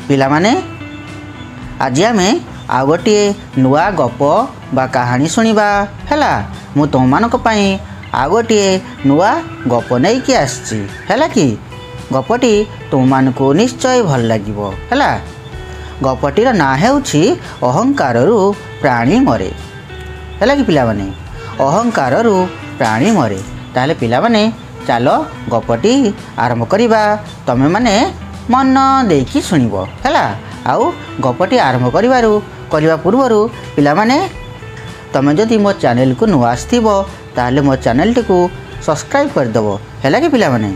पिलामाने आज आम आ गोटे नुआ गप बा कहानी सुनिबा हैला। मु तुममानक पई आ गोटे नुआ गप नहीं कि आसची हैला कि गपटी तुममानकु निश्चय भल लागिबो हैला। गपटीर ना हेउछि अहंकारु प्राणी मरे हैला कि पिलामाने अहंकारु प्राणी मरे। ताले पिलामाने चलो गपटी आरंभ करिबा। तमे माने मन देकी सुनिबो हैला। आउ गपटी आरंभ करने पूर्व पिलामाने तमे जदि मो चैनल को नुआ आसथिबो ताले मो चैनल टी को सब्सक्राइब कर देबो हैला कि पिलामाने।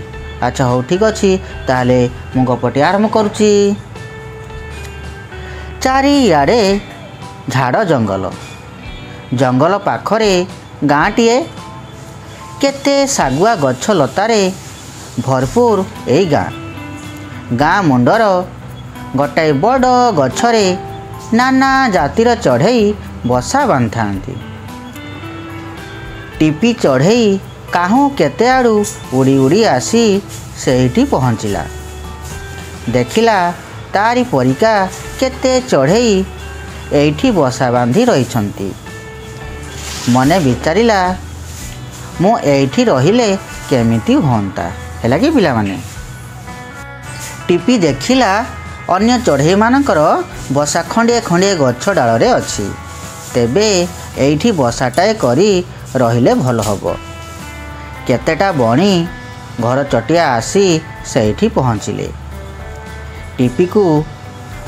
अच्छा हो ठीक अछि ताले मु गपटी आरंभ करूची। चारियाडे झाड़ जंगल जंगल पाखरे गाँटीए केते सागुआ गछ लतारे भरपूर एई गाँ मुंडर गोटाए बड़ गछरे नाना जातिर चढ़ई बसा बांधि टिपी चढ़ई काहू केते आड़ू उड़ी उड़ी आसी सेठी पहुँचला। देखिला तारी परिका केते चढ़ई एठी बसा बांधि रहिछंती। मने विचारिला मु एठी रहिले केमिति होंता हैला कि पिलामाने। टिपी देखिला अन्य चढ़ई मानकर बसा खंडे खंडे गछ डालरे अछि। तेबे एठी बसाटाए करी रहिले भल हबो। केतेटा बणी घर चटिया आसी सेठी पहुँचिले। टिपी को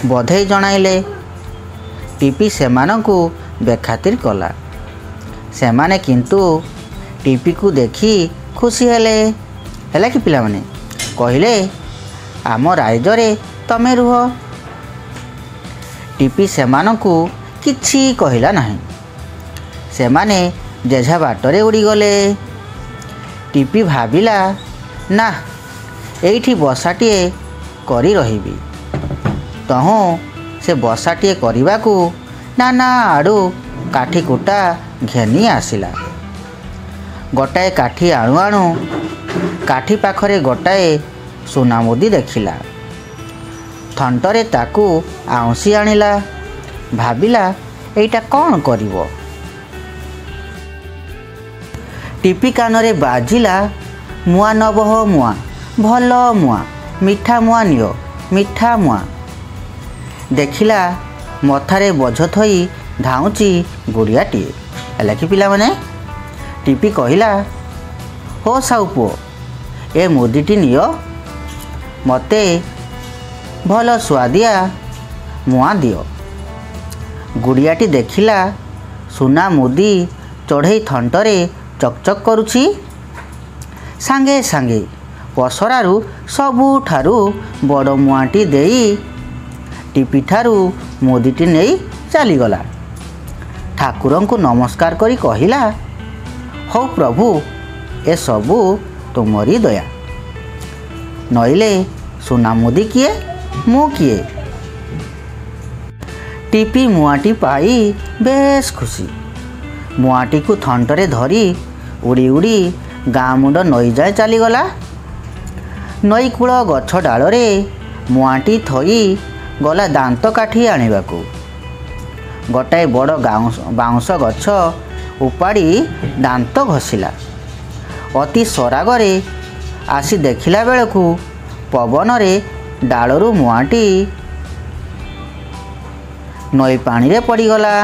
बधई जणाइले। टिपी सेमानंकु बेखातिर कला। सेमाने किंतु टिपी को देखी खुशी हेले हैला कि पिलामाने। कहिले आम राइजरे तमे रुह। टिपी सेमानंकु किछि कहिला नाही। सेमाने जेझा बाटरे उड़ी गले। टिपी भाबिला ना एठी बसाटिए करी रहिबी। तहु से बसाटिए करिबाकू नाना आड़ू काठी कुटा घेनी आसिला। गोटाए काठी आणु आणु काठी पाखरे गोटाए सुना मुदी देखिला। थंटरे ताकू आउंसी आनिला। भाबिला एटा कौन करिवो। टिपी कानरे बाजिला मुआ नबह मुआ भल मुआ मिठा मुआ नियो मिठा मुआ। देखिला मथारे बोझ थई धाउची गुड़ियाटीए हैला कि पिलामाने। टिपी कहिला हो साउ पुओ ए मुदीटी नियो मते भल स्वादिया मुआ दियो। गुड़ियाटी देखिला सुना मुदी चढ़ई थंटरे चकचक करुछि। सांगे सांगे पसरारू सबुठारू बड़ मुआटी देई टिपी ठारू मुदीटी नहीं चलीगला। ठाकुरंकु नमस्कार करी कहिला हो प्रभु ए सबू तुमरी दया। नइले सुना मुदी किए मु किए। टिपी मुआटी पाई बेस खुशी। मुआटी को थंटरे धरी उड़ी उड़ी गाँ मुंड नई जाए चलीगला। नई कूल गछ डालरे मुआटी थई गला दांत काठी आनिबाकू। गोटाए बड़ बाउंस गछ उपाड़ी दांत घषिला। अति सरागरे आसी देखिला बेलकू पवन रे डालरू मुआटी नई पानी रे पड़ीगला।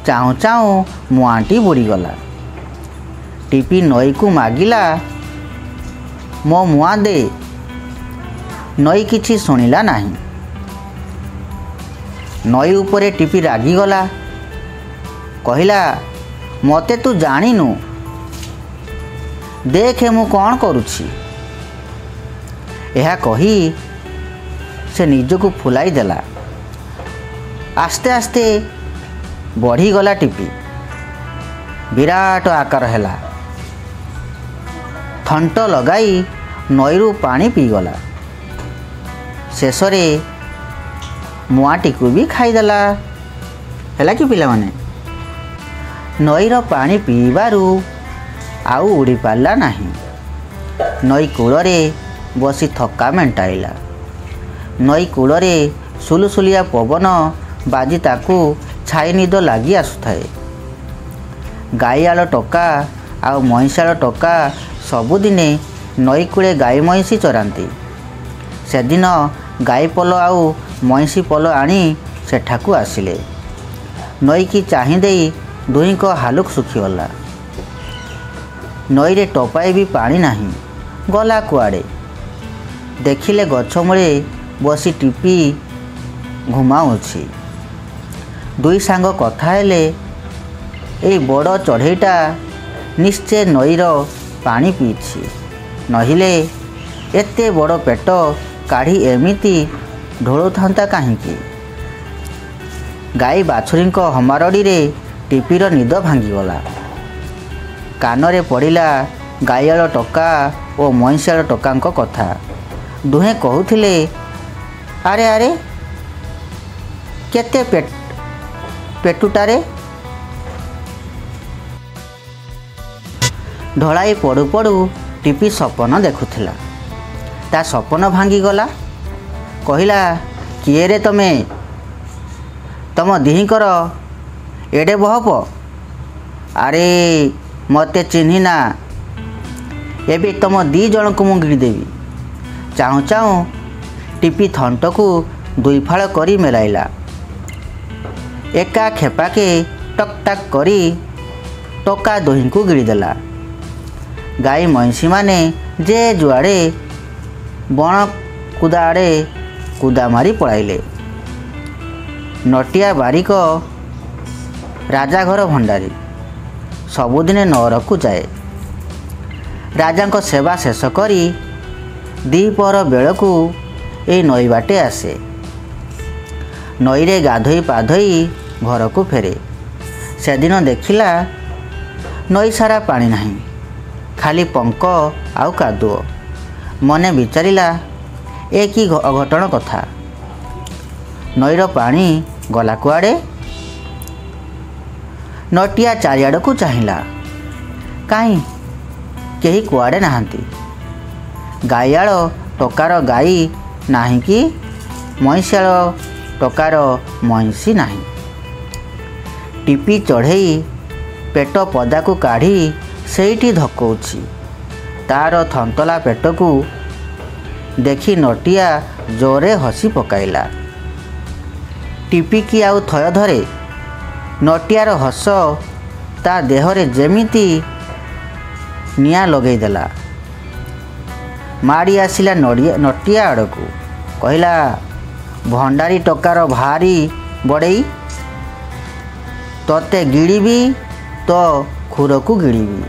चाहू चाहू मुआटी बुड़ीगला। टिपी नई को मागिला मो मुआ दे। नई किछि सुनिला नाही। नई उपरे टिपी रागिगला। कहिला मते तू जानिनु देखे मु कौन करुछि। यह कही से निजको फुलाई देला। आस्ते आस्ते बढ़ीगला टिपी विराट आकार हैला। थंट लगाई नईरू पानी पीगला। शेषरे मुआटी को भी खाईदेला हैला कि पिलामाने। नईर पानी पीबारू आउ उड़ी पारला नाही। नई कूल रे बसी थका मेंटाइला। ନଈ କୂଳରେ ସୁଲସୁଲିଆ ପବନ ବାଜି ତାକୁ ଛାଇ ନିଦ ଲାଗି ଆସୁଥାଏ। ଗାଈଆଳ ଟୋକା ଆଉ ମଇଁଷାଳ ଟୋକା ସବୁଦିନେ ନଈ କୂଳେ ଗାଈ ମଇଁଷି ଚରାନ୍ତି। ସେଦିନ ଗାଈ ପଲ ଆଉ ମଇଁଷି ପଲ ଆଣି ସେଠାକୁ ଆସିଲେ। ନଈକି ଚାହିଁ ଦେଇ ଦୁହିଁଙ୍କ ହାଲୁକ ଶୁଖିଗଲା। ନଈରେ ଟୋପାଏ ବି ପାଣି ନାହିଁ। ଗଲା କୁଆଡ଼େ? ଦେଖିଲେ ଗଛ ମୂଳେ ବସି ଟିପି ଘୁମାଉଛି। ଦୁଇ ସାଙ୍ଗ କଥା ହେଲେ, ଏଇ ବଡ଼ ଚଢ଼େଇଟା ନିଶ୍ଚୟ ନଈର ପାଣି ପିଇଛି, ନହେଲେ ଏତେ ବଡ଼ ପେଟ କାଢ଼ି ଏମିତି ଢୋଳୁଥାନ୍ତା କାହିଁକି? ଗାଈ ବାଛୁରୀଙ୍କ ହମାରଡ଼ିରେ ଟିପିର ନିଦ ଭାଙ୍ଗିଗଲା। କାନରେ ପଡ଼ିଲା ଗାଈଆଳ ଟୋକା ଓ ମଇଁଷିଆଳ ଟୋକାଙ୍କ କଥା। ଦୁହେଁ କହୁଥିଲେ, ଆରେ ଆରେ କେତେ ପେଟୁଟାରେ। ଢଳାଇ ପଡ଼ୁ ପଡ଼ୁ ଟିପି ସପନ ଦେଖୁଥିଲା। ତା ସପନ ଭାଙ୍ଗିଗଲା। କହିଲା, କିଏ ରେ ତମେ? ତମ ଦିହିଁଙ୍କର ଏଡ଼େ ବହପ? ଆରେ ମୋତେ ଚିହ୍ନି ନା? ଏବେ ତମ ଦୁଇ ଜଣଙ୍କୁ ମୁଁ ଗିଳିଦେବି। ଚାହୁଁ ଚାହୁଁ ଟିପି ଥଣ୍ଟକୁ ଦୁଇଫାଳ କରି ମେଲାଇଲା। ଏକା ଖେପାକେ ଟକ୍ ଟାକ୍ କରି ଟୋକା ଦୁହିଁଙ୍କୁ ଗିଳିଦେଲା। ଗାଈ ମଇଁଷିମାନେ ଯେ ଯୁଆଡ଼େ ବଣ କୁଦା ଆଡ଼େ କୁଦା ମାରି ପଳାଇଲେ। ନଟିଆ ବାରିକ ରାଜାଘର ଭଣ୍ଡାରୀ ସବୁଦିନେ ନଅରକୁ ଯାଏ। ରାଜାଙ୍କ ସେବା ଶେଷ କରି ଦ୍ୱିପହର ବେଳକୁ ଏଇ ନଈ ବାଟେ ଆସେ। ନଈରେ ଗାଧୋଇ ପାଧୋଇ ଘରକୁ ଫେରେ। ସେଦିନ ଦେଖିଲା ନଈ ସାରା ପାଣି ନାହିଁ, ଖାଲି ପଙ୍କ ଆଉ କାଦୁଅ। ମନେ ବିଚାରିଲା, ଏ କି ଅଘଟଣ କଥା? ନଈର ପାଣି ଗଲା କୁଆଡ଼େ? ନଟିଆ ଚାରିଆଡ଼କୁ ଚାହିଁଲା, କାହିଁ କେହି କୁଆଡ଼େ ନାହାନ୍ତି। ଗାଈଆଳ ଟୋକାର ଗାଈ ନାହିଁ କି ମଇଁଷିଆଳ ଟୋକାର ମଇଁଷି ନାହିଁ। ଟିପି ଚଢ଼େଇ ପେଟ ପଦାକୁ କାଢ଼ି ସେଇଠି ଧକଉଛି। ତାର ଥନ୍ତଲା ପେଟକୁ ଦେଖି ନଟିଆ ଜୋରରେ ହସି ପକାଇଲା। ଟିପିକି ଆଉ ଥୟ ଧରେ? ନଟିଆର ହସ ତା ଦେହରେ ଯେମିତି ନିଆଁ ଲଗେଇଦେଲା। ମାଡ଼ି ଆସିଲା ନଟିଆ ଆଡ଼କୁ। କହିଲା, ଭଣ୍ଡାରୀ ଟୋକାର ଭାରି ବଡ଼େଇ, ତୋତେ ଗିଳିବି, ତୋ ଖୁରକୁ ଗିଳିବି।